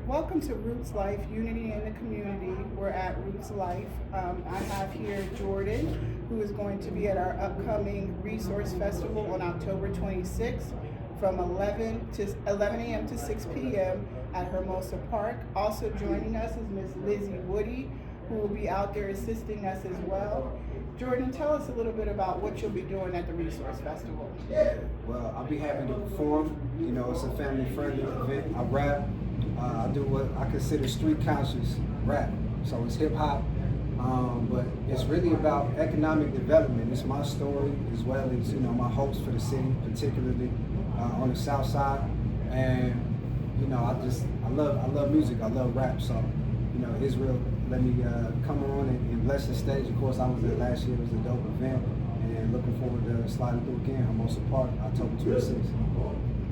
Welcome to Roots Life, Unity in the Community. We're at Roots Life. I have here Jordan, who is going to be at our upcoming Resource Festival on October 26th from 11 a.m. to 6 p.m. at Hermosa Park. Also joining us is Miss Lizzie Woody, who will be out there assisting us as well. Jordan, tell us a little bit about what you'll be doing at the Resource Festival. Yeah, well, I'll be happy to perform. You know, it's a family-friendly event. I rap. I do what I consider street conscious rap. So it's hip hop, but it's really about economic development. It's my story as well as my hopes for the city, particularly on the South Side. And I love music. I love rap. So Israel let me come on and bless the stage. Of course, I was there last year. It was a dope event, and looking forward to sliding through again. Hermosa Park, October 26th.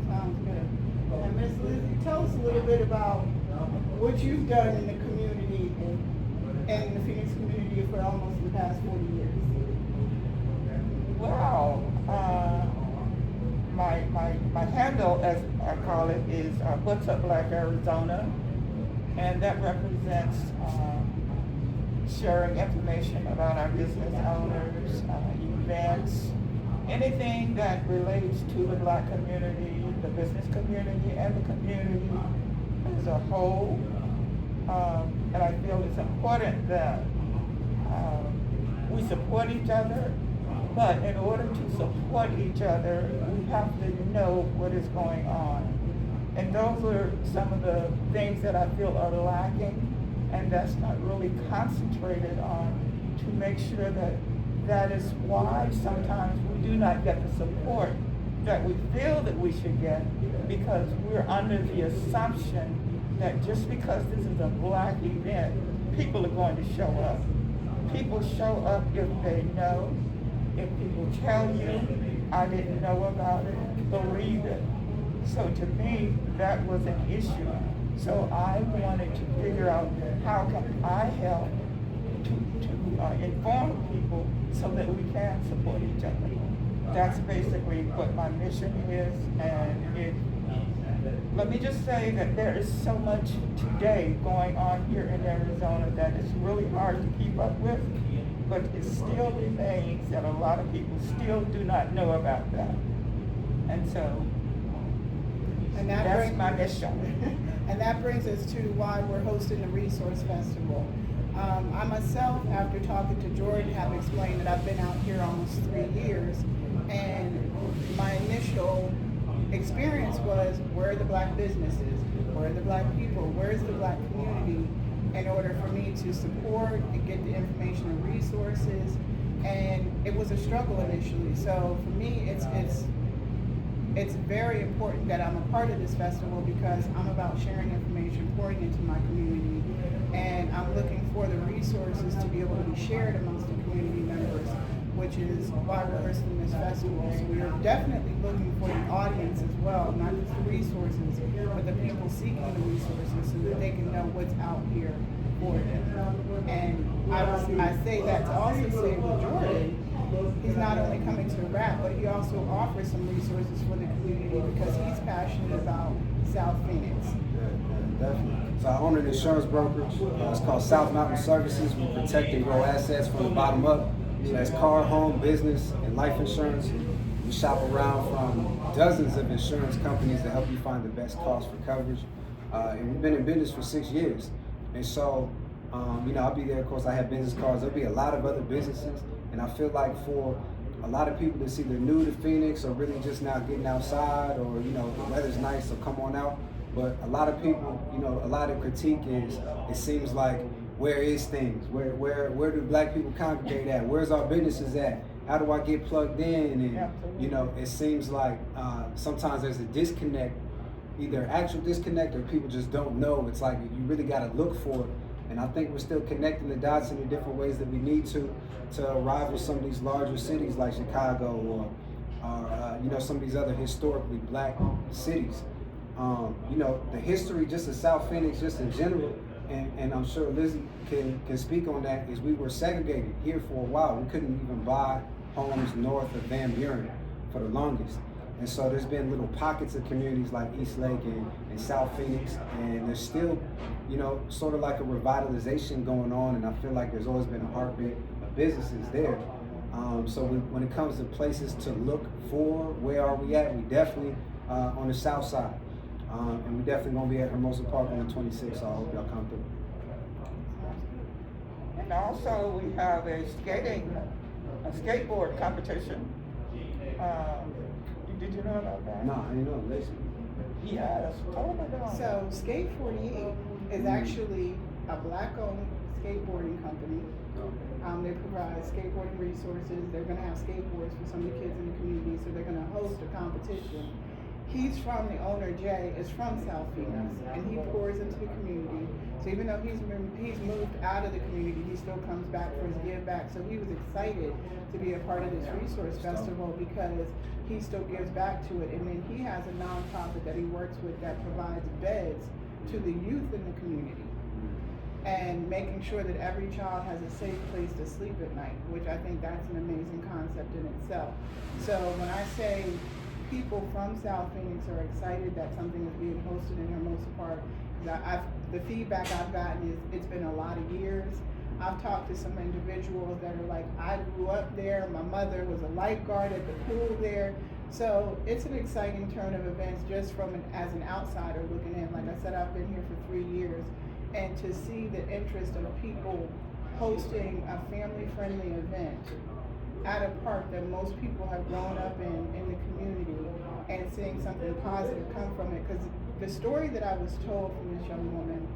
Sounds good. And Miss Lizzie, tell us a little bit about what you've done in the community and the Phoenix community for almost the past 40 years. Well, my handle, as I call it, is What's Up Black Arizona, and that represents sharing information about our business owners, events, anything that relates to the Black community, the business community, and the community as a whole. And I feel it's important that we support each other, but in order to support each other, we have to know what is going on. And those are some of the things that I feel are lacking, and that's not really concentrated on to make sure that is why sometimes we do not get the support that we feel that we should get, because we're under the assumption that just because this is a Black event, people are going to show up. People show up if they know. If people tell you, I didn't know about it, believe it. So to me, that was an issue. So I wanted to figure out how can I help to inform people so that we can support each other. That's basically what my mission is, and let me just say that there is so much today going on here in Arizona that is really hard to keep up with, but it still remains that a lot of people still do not know about that. And so that's my mission. And that brings us to why we're hosting the Resource Festival. I myself, after talking to Jordan, have explained that I've been out here almost 3 years, and my initial experience was, where are the Black businesses? Where are the Black people? Where is the Black community? In order for me to support and get the information and resources, and it was a struggle initially. So for me, it's very important that I'm a part of this festival, because I'm about sharing information, pouring into my community, and I'm looking for the resources to be able to be shared amongst the community members, which is why we're hosting this festival. So we are definitely looking for the audience as well, not just the resources, but the people seeking the resources so that they can know what's out here for them. And I say that to also say with Jordan, he's not only coming to rap, but he also offers some resources for the community because he's passionate about South Phoenix. Yeah, definitely. So I own an insurance brokerage. It's called South Mountain Services. We protect and grow assets from the bottom up. So that's car, home, business, and life insurance. We shop around from dozens of insurance companies to help you find the best cost for coverage. And we've been in business for 6 years. And so, I'll be there. Of course, I have business cards. There'll be a lot of other businesses. And I feel like for a lot of people that's either new to Phoenix or really just now getting outside, or, the weather's nice, so come on out. But a lot of people, a lot of critique is, it seems like, where is things? Where do Black people congregate at? Where's our businesses at? How do I get plugged in? And, it seems like sometimes there's a disconnect, either actual disconnect or people just don't know. It's like you really got to look for it. And I think we're still connecting the dots in the different ways that we need to rival some of these larger cities like Chicago or some of these other historically Black cities. The history just of South Phoenix, just in general, and I'm sure Lizzie can speak on that, is we were segregated here for a while. We couldn't even buy homes north of Van Buren for the longest. And so there's been little pockets of communities like East Lake and South Phoenix, and there's still, you know, sort of like a revitalization going on, and I feel like there's always been a heartbeat of businesses there. So when it comes to places to look for, where are we at? We definitely on the south side. And we definitely gonna be at Hermosa Park on the 26th, so I hope y'all come through. And also we have a skateboard competition. Did you know about that? No, I didn't know. Listen. Yes, totally wrong. So Skate 48 is actually a black-owned skateboarding company. They provide skateboarding resources. They're going to have skateboards for some of the kids in the community, so they're going to host a competition. He's from, the owner, Jay, is from South Phoenix, and he pours into the community. So even though he's moved out of the community, he still comes back for his give back. So he was excited to be a part of this resource festival because he still gives back to it. And then he has a nonprofit that he works with that provides beds to the youth in the community, and making sure that every child has a safe place to sleep at night, which I think that's an amazing concept in itself. So when I say people from South Phoenix are excited that something is being hosted in Hermosa Park, the feedback I've gotten is it's been a lot of years. I've talked to some individuals that are like, I grew up there, my mother was a lifeguard at the pool there. So it's an exciting turn of events just from as an outsider looking in. Like I said, I've been here for 3 years, and to see the interest of people hosting a family-friendly event at a park that most people have grown up in the community, and seeing something positive come from it. Because the story that I was told from this young woman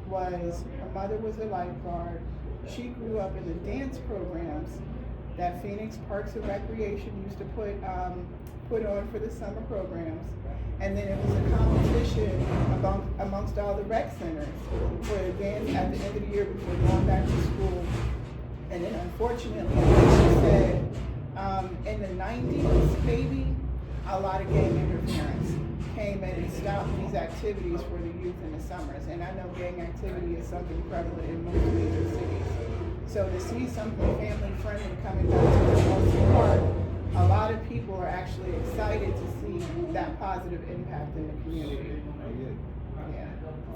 was her mother was a lifeguard. She grew up in the dance programs that Phoenix Parks and Recreation used to put on for the summer programs. And then it was a competition amongst all the rec centers for a dance at the end of the year before going back to school. And then unfortunately, she said, in the 90s, maybe, a lot of gang interference came in and stopped these activities for the youth in the summers. And I know gang activity is something prevalent in most major cities. So to see something family-friendly coming back to Hermosa Park, a lot of people are actually excited to see that positive impact in the community. Yeah.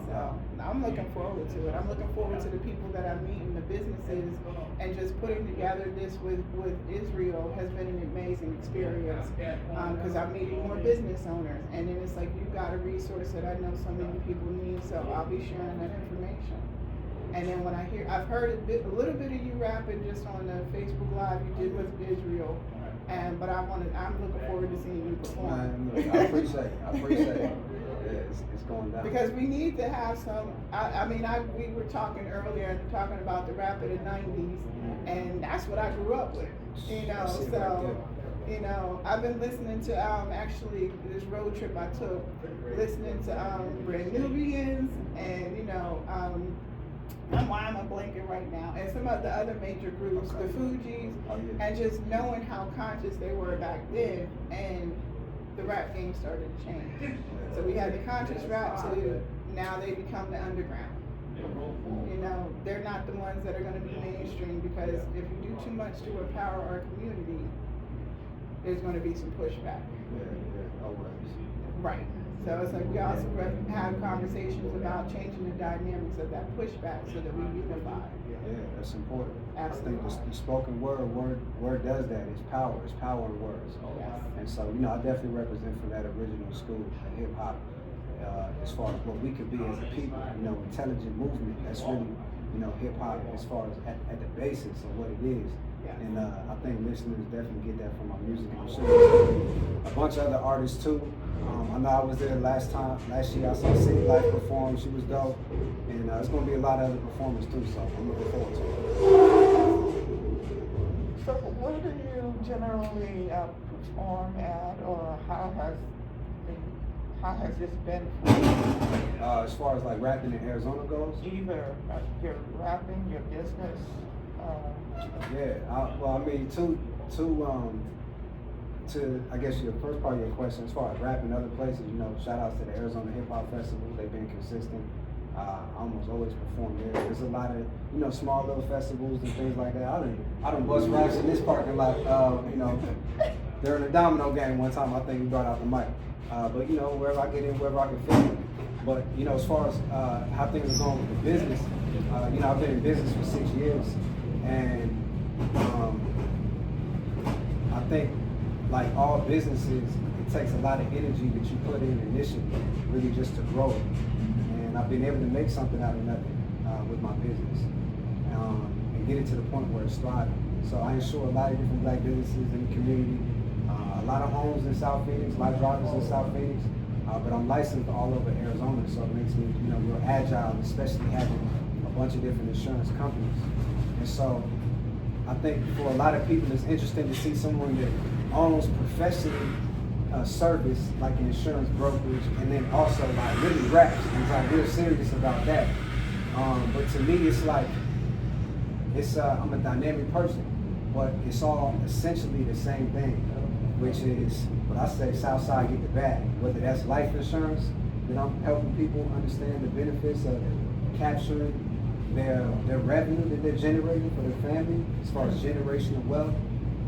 So I'm looking forward to it. I'm looking forward to the people that I'm meeting, the businesses, and just putting together this with Israel has been an amazing experience. Because I'm meeting more business owners, and then it's like, you've got a resource that I know so many people need, so I'll be sharing that information. And then when I've heard a little bit of you rapping just on the Facebook Live you did with Israel. But I'm looking forward to seeing you perform. I appreciate it. Yeah, it's going down. Because we need to have some. We were talking earlier, talking about the rap of the '90s, and that's what I grew up with. You know, so you know, I've been listening to actually this road trip I took, listening to Brand Nubians, and you know. Why am I blanking right now? And some of the other major groups, the Fugees, and just knowing how conscious they were back then, and the rap game started to change. So we had the conscious rap to now they become the underground. You know, they're not the ones that are going to be mainstream, because if you do too much to empower our community, there's going to be some pushback. Right. So it's like we also have conversations about changing the dynamics of that pushback so that we unify. Yeah, that's important. Absolutely. I think the spoken word does that. It's power in words. Yes. And so, you know, I definitely represent from that original school, the hip hop, as far as what we could be as a people. You know, intelligent movement. That's really, you know, hip hop as far as at the basics of what it is. Yes. And I think listeners definitely get that from our music. I'm sure a bunch of other artists too. I know I was there last year. I saw City Life perform. She was dope. And it's going to be a lot of other performers too, so I'm looking forward to it. So where do you generally perform at, or how has this been for you? As far as like rapping in Arizona goes? Either your rapping, your business. To I guess your first part of your question, as far as rapping other places, you know, shout outs to the Arizona Hip Hop Festival. They've been consistent. I almost always perform there. There's a lot of, you know, small little festivals and things like that. I done bust raps in this parking lot, you know, during the domino game one time, I think he brought out the mic. But you know, wherever I get in, wherever I can fit in. But you know, as far as how things are going with the business, you know, I've been in business for 6 years, and I think, like all businesses, it takes a lot of energy that you put in initially, really just to grow it. And I've been able to make something out of nothing with my business, and get it to the point where it's thriving. So I insure a lot of different black businesses in the community, a lot of homes in South Phoenix, a lot of drivers in South Phoenix, but I'm licensed all over Arizona, so it makes me, you know, real agile, especially having a bunch of different insurance companies. And so I think for a lot of people, it's interesting to see someone that owns professionally service like an insurance brokerage, and then also like really raps and like real serious about that. But to me, it's like I'm a dynamic person, but it's all essentially the same thing, which is what I say: Southside get the bag. Whether that's life insurance, that I'm helping people understand the benefits of capturing their revenue that they're generating for their family, as far as generational wealth,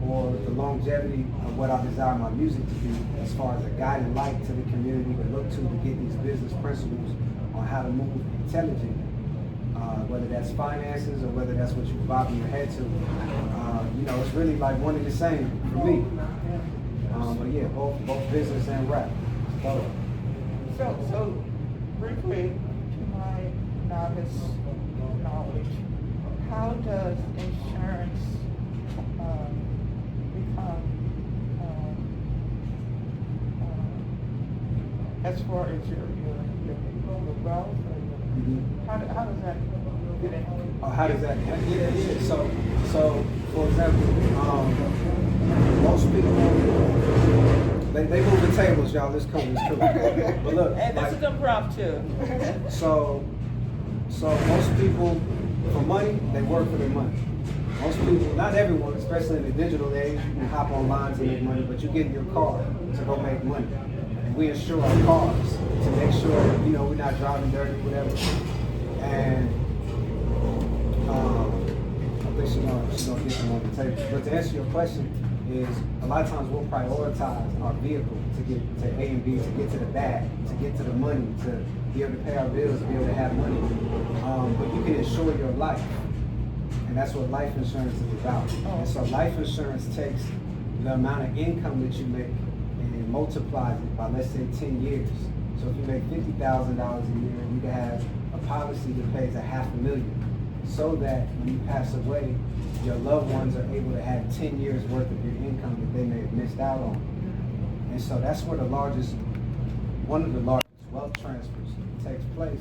or the longevity of what I desire my music to be, as far as a guiding light to the community to look to get these business principles on how to move intelligently. Whether that's finances or whether that's what you're bobbing your head to, you know, it's really like one and the same for me. But yeah, both business and rap. So briefly, to my novice knowledge, how does insurance become, as far as your wealth, or how does that get in? How does that? Yeah. So for example, most people they move the tables, y'all. This company's cool. But look, And this is impromptu. So most people, for money, they work for their money. Most people, not everyone, especially in the digital age, you can hop online to make money, but you get in your car to go make money. And we insure our cars to make sure, you know, we're not driving dirty, whatever. And I think she's gonna get them on the table. But to answer your question, is a lot of times we'll prioritize our vehicle to get to A and B, to get to the bag, to get to the money, to be able to pay our bills, to be able to have money. But you can insure your life. And that's what life insurance is about. And so life insurance takes the amount of income that you make and multiplies it by, let's say, 10 years. So if you make $50,000 a year, you can have a policy that pays $500,000, so that when you pass away, your loved ones are able to have 10 years worth of your income that they may have missed out on. And so that's where one of the largest wealth transfers takes place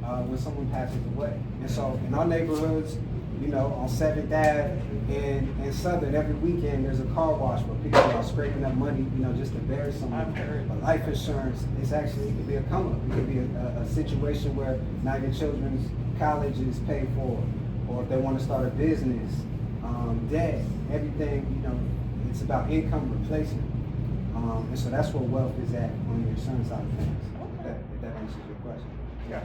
when someone passes away. And so in our neighborhoods, you know, on 7th Ave and Southern, every weekend there's a car wash where people are scraping up money, you know, just to bury someone. But life insurance, it could be a come up. It could be a situation where now your children's college is paid for, or if they want to start a business, debt, everything, you know, it's about income replacement. And so that's where wealth is at on the insurance side of things, if that answers your question. Yeah.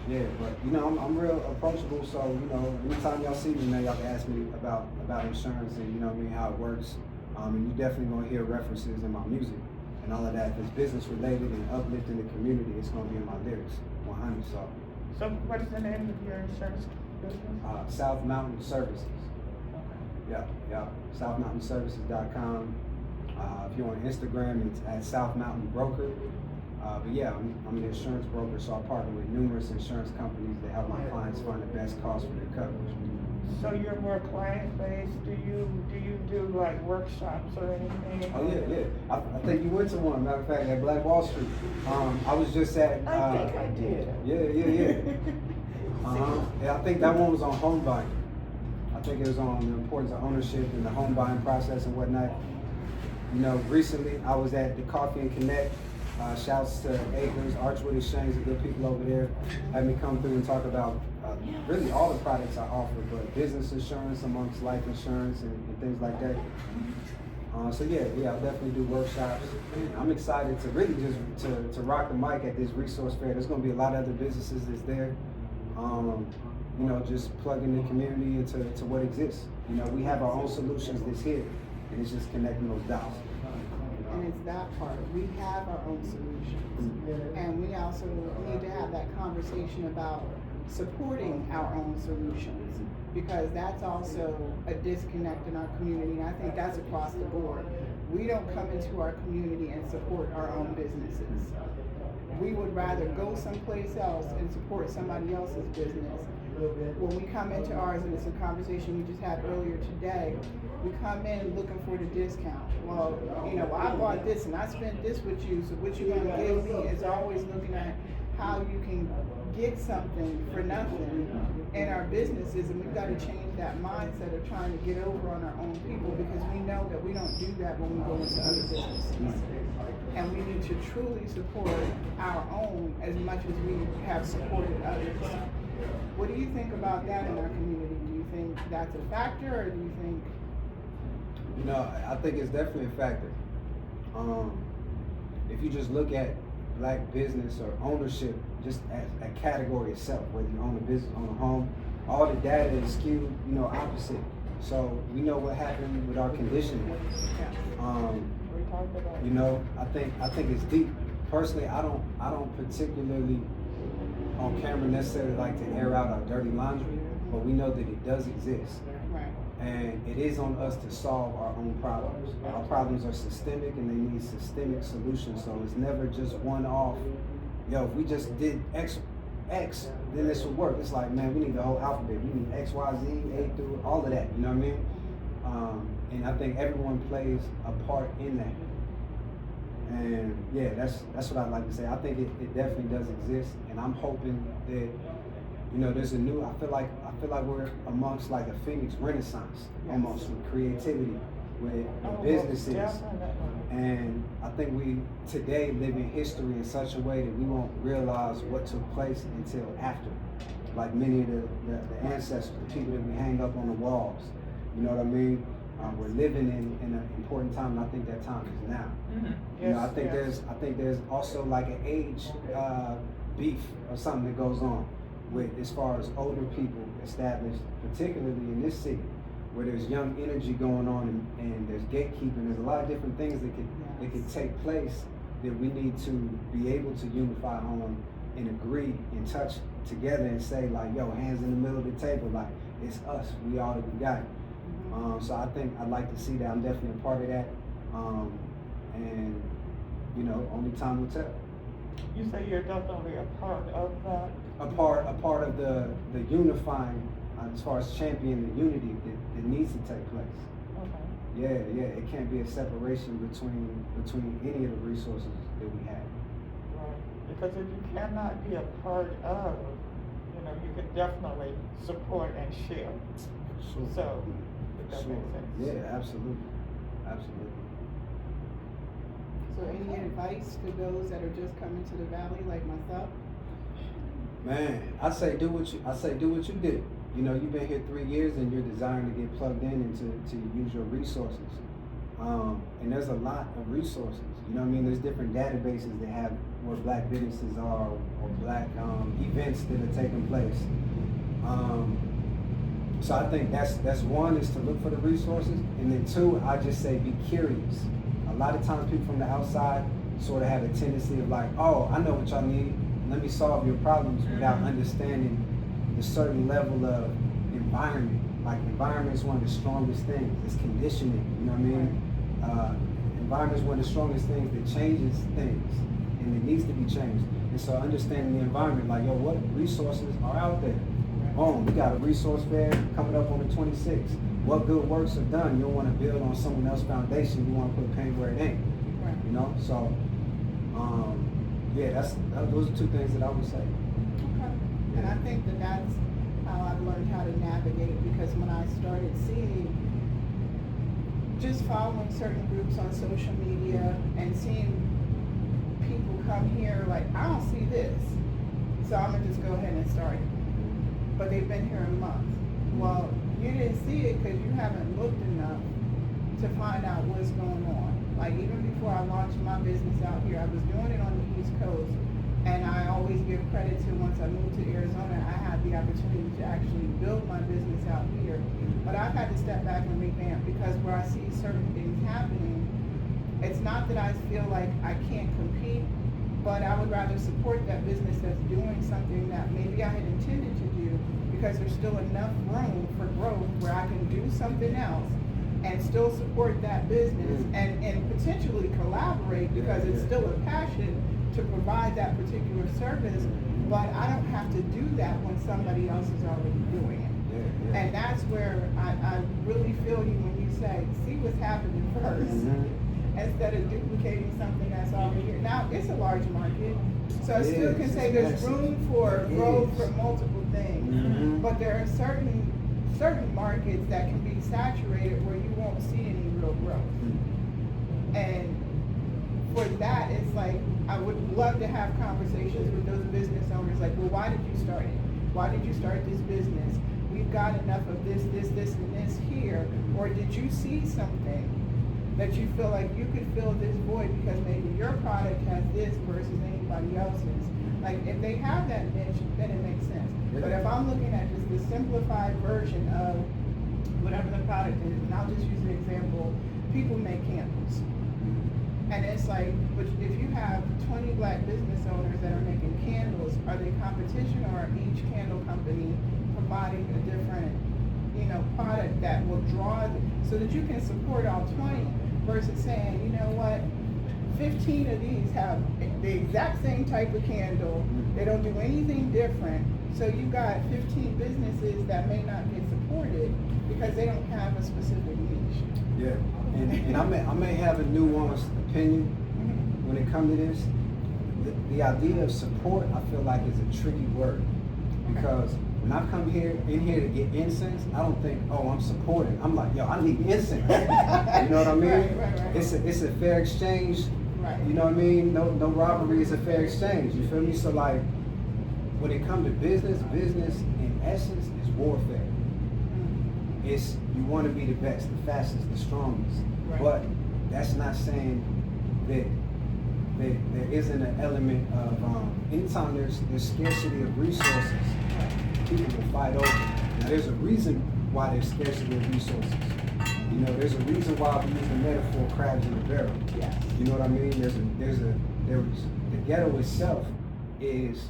Yeah, but you know, I'm real approachable, so you know, anytime y'all see me, man, y'all can ask me about insurance and you know what I mean, how it works. And you definitely gonna hear references in my music and all of that. If it's business related and uplifting the community, it's gonna be in my lyrics, 100. So what is the name of your insurance business? South Mountain Services. Okay. Yeah. SouthMountainServices.com. If you're on Instagram, it's at South Mountain Broker. But yeah, I'm an insurance broker, so I partner with numerous insurance companies to help my clients find the best cost for their coverage. So you're more client-based. Do you do like workshops or anything? Oh yeah. I think you went to one. Matter of fact, at Black Wall Street. I was just at. I think I did. Yeah. Yeah, I think that one was on home buying. I think it was on the importance of ownership and the home buying process and whatnot. You know, recently I was at the Coffee and Connect. Shouts to Acres, Archwood Exchange, the good people over there, had me come through and talk about really all the products I offer, but business insurance amongst life insurance and things like that. So yeah, I definitely do workshops. I'm excited to really just to rock the mic at this resource fair. There's going to be a lot of other businesses that's there. You know, just plugging the community into what exists. You know, we have our own solutions that's here. and it's just connecting those dots. And it's that part. We have our own solutions. And we also need to have that conversation about supporting our own solutions, because that's also a disconnect in our community, and I think that's across the board. We don't come into our community and support our own businesses. We would rather go someplace else and support somebody else's business. When we come into ours, and it's a conversation we just had earlier today, we come in looking for the discount. Well, you know, I bought this and I spent this with you, so what you gonna give me is always looking at how you can get something for nothing in our businesses, and we've got to change that mindset of trying to get over on our own people, because we know that we don't do that when we go into other businesses. And we need to truly support our own as much as we have supported others. What do you think about that in our community? Do you think that's a factor, or do you think? You know, I think it's definitely a factor. If you just look at black business or ownership just as a category itself, whether you own a business, own a home, all the data is skewed, you know, opposite. So we know what happened with our conditioning. You know, I think it's deep. Personally, I don't particularly on camera necessarily like to air out our dirty laundry, but we know that it does exist. Right. And it is on us to solve our own problems. Our problems are systemic and they need systemic solutions. So it's never just one off. Yo, if we just did X, then this would work. It's like, man, we need the whole alphabet. We need X, Y, Z, A through all of that. You know what I mean? And I think everyone plays a part in that. And yeah, that's what I'd like to say. I think it definitely does exist, and I'm hoping that, you know, there's a new. I feel like we're amongst like a Phoenix Renaissance, almost, with creativity, with businesses, and I think we today live in history in such a way that we won't realize what took place until after. Like many of the ancestors, the people that we hang up on the walls. You know what I mean? We're living in an important time, and I think that time is now. Mm-hmm. Yes, you know, I think there's also like an age beef or something that goes on with as far as older people established, particularly in this city, where there's young energy going on and there's gatekeeping. There's a lot of different things that could take place that we need to be able to unify on and agree and touch together and say like, yo, hands in the middle of the table, like it's us, we all that we got. So I think I'd like to see that. I'm definitely a part of that. And you know, only time will tell. You say you're definitely a part of that? A part of the unifying, as far as championing the unity that needs to take place. Okay. Yeah, it can't be a separation between any of the resources that we have. Right. Because if you cannot be a part of, you know, you can definitely support and share. Sure. So, if that Sure. makes sense. Yeah, absolutely. So any advice to those that are just coming to the valley, like myself? Man, I say do what you did. You know, you've been here 3 years and you're desiring to get plugged in and to use your resources. And there's a lot of resources. You know what I mean? There's different databases that have where black businesses are or black events that are taking place. So I think that's one, is to look for the resources, and then two, I just say be curious. A lot of times people from the outside sort of have a tendency of like, oh, I know what y'all need, let me solve your problems, without understanding the certain level of environment. Like environment is one of the strongest things. It's conditioning, you know what I mean? Environment is one of the strongest things that changes things, and it needs to be changed. And so understanding the environment, like, yo, what resources are out there? We got a resource fair coming up on the 26th. What good works are done? You don't want to build on someone else's foundation. You want to put paint where it ain't. Right. You know? So, yeah, those are two things that I would say. Okay. And I think that's how I've learned how to navigate, because when I started seeing, just following certain groups on social media and seeing people come here like, I don't see this, so I'm gonna just go ahead and start it. But they've been here a month. Well, you didn't see it because you haven't looked enough to find out what's going on. Like even before I launched my business out here, I was doing it on the East Coast, And I always give credit to, once I moved to Arizona, I had the opportunity to actually build my business out here. But I've had to step back and revamp, because where I see certain things happening, it's not that I feel like I can't compete, but I would rather support that business that's doing something that maybe I had intended to do, because there's still enough room for growth where I can do something else and still support that business and potentially collaborate, because it's still a passion to provide that particular service, but I don't have to do that when somebody else is already doing it. And that's where I really feel you when you say, see what's happening first, instead of duplicating something that's already here. Now, it's a large market, so I still can say there's room for growth for multiple things, but there are certain markets that can be saturated where you won't see any real growth. And for that, it's like, I would love to have conversations with those business owners, like, well, why did you start it? Why did you start this business? We've got enough of this, and this here. Or did you see something that you feel like you could fill this void because maybe your product has this versus anybody else's? Like, if they have that niche, then it makes sense. But if I'm looking at just the simplified version of whatever the product is, and I'll just use the example, people make candles. And it's like, but if you have 20 black business owners that are making candles, are they competition, or are each candle company providing a different, product that will draw, so that you can support all 20, versus saying, you know what, 15 of these have the exact same type of candle, they don't do anything different, so you got 15 businesses that may not get supported because they don't have a specific niche. Yeah, and I may have a nuanced opinion when it comes to this. The idea of support, I feel like, is a tricky word, because when I come in here to get incense, I don't think, oh, I'm supporting. I'm like, yo, I need incense. You know what I mean? Right. It's a fair exchange. Right. You know what I mean? No robbery is a fair exchange. You feel me? So like, when it comes to business in essence is warfare. It's, you want to be the best, the fastest, the strongest. Right. But that's not saying that there isn't an element of anytime there's scarcity of resources, people will fight over it. Now there's a reason why there's scarcity of resources. There's a reason why we use the metaphor crabs in a barrel. Yes. You know what I mean? The ghetto itself is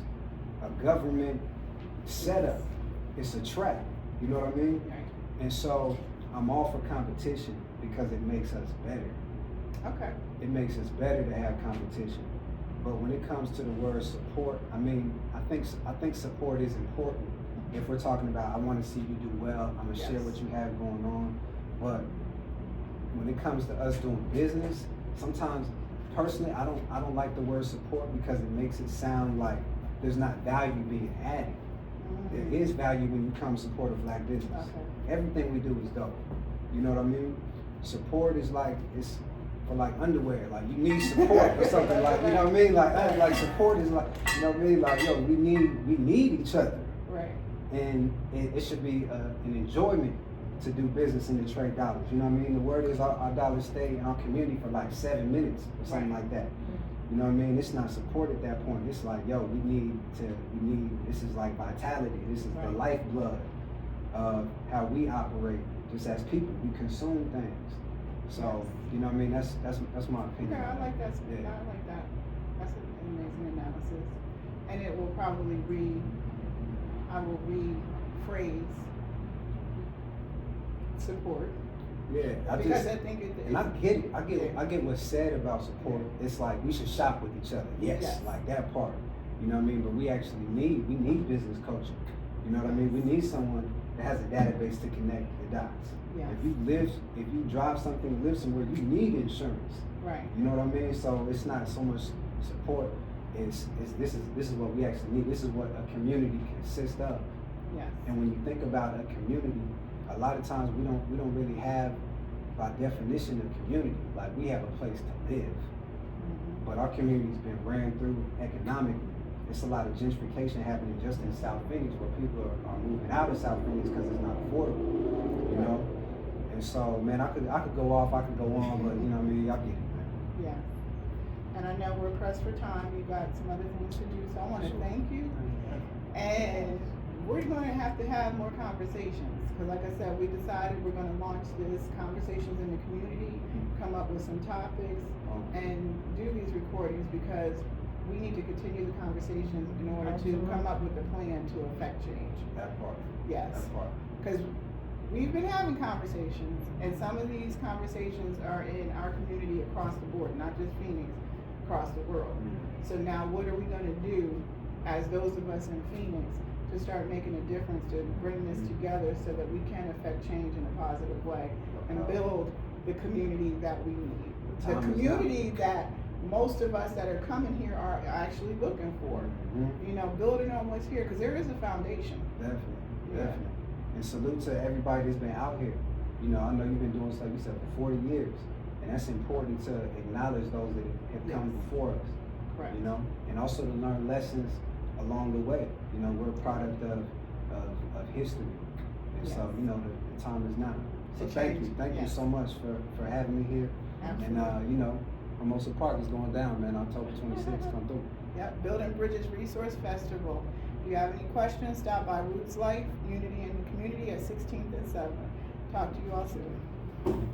a government setup. It's a trap. You know what I mean? Right. And so I'm all for competition because it makes us better. Okay. It makes us better to have competition. But when it comes to the word support, I think support is important. If we're talking about, I want to see you do well, I'm gonna share what you have going on. But when it comes to us doing business, sometimes personally I don't like the word support, because it makes it sound like there's not value being added. There is value when you come support a black business. Okay. Everything we do is dope. You know what I mean? Support is like, it's for like underwear, like you need support or something, like, you know what I mean? Like support is like, you know what I mean? Like, yo, we need each other. Right. And it should be an enjoyment to do business in the trade dollars. You know what I mean? The word is our dollars stay in our community for like 7 minutes or something like that. You know what I mean? It's not support at that point. It's like, yo, this is like vitality. This is the lifeblood of how we operate just as people. We consume things. So, you know what I mean? That's my opinion. Okay, I like that. Yeah. I like that. That's an amazing analysis. And it will probably I will rephrase support. Yeah, I think it. And I get it. I get what's said about support. It's like we should shop with each other. Yes, like that part. You know what I mean? But we actually need business coaching. You know what I mean? We need someone that has a database to connect the dots. Yes. If you drive something, live somewhere, you need insurance. Right. You know what I mean? So it's not so much support. This is what we actually need. This is what a community consists of. Yes. And when you think about a community, a lot of times we don't really have, by definition, a community. Like, we have a place to live. But our community's been ran through economically. It's a lot of gentrification happening just in South Phoenix, where people are moving out of South Phoenix because it's not affordable, you know? And so, man, I could go off, I could go on, but you know what I mean, y'all get it, man. Yeah. And I know we're pressed for time. We've got some other things to do, so I want to thank you. And we're going to have more conversations, because like I said, we decided we're going to launch this conversations in the community, come up with some topics, and do these recordings, because we need to continue the conversations in order to come up with a plan to affect change. That part. Yes. That part. Because we've been having conversations, and some of these conversations are in our community across the board, not just Phoenix, across the world. So now what are we gonna do as those of us in Phoenix to start making a difference, to bring this together so that we can affect change in a positive way and build the community that we need. The community that most of us that are coming here are actually looking for. You know, building on what's here, because there is a foundation. Definitely, Yeah. definitely. And salute to everybody that's been out here. You know, I know you've been doing this, like you said, for 40 years. And that's important to acknowledge those that have come before us. Correct. You know, and also to learn lessons along the way. You know, we're a product of history. And so, you know, the time is now. So thank you. Thank you so much for having me here. Absolutely. And, you know, Hermosa Park is going down, man, October 26th. Come through. Yep, Building Bridges Resource Festival. If you have any questions, stop by Roots Life, Unity in the Community at 16th and 7th. Talk to you all soon.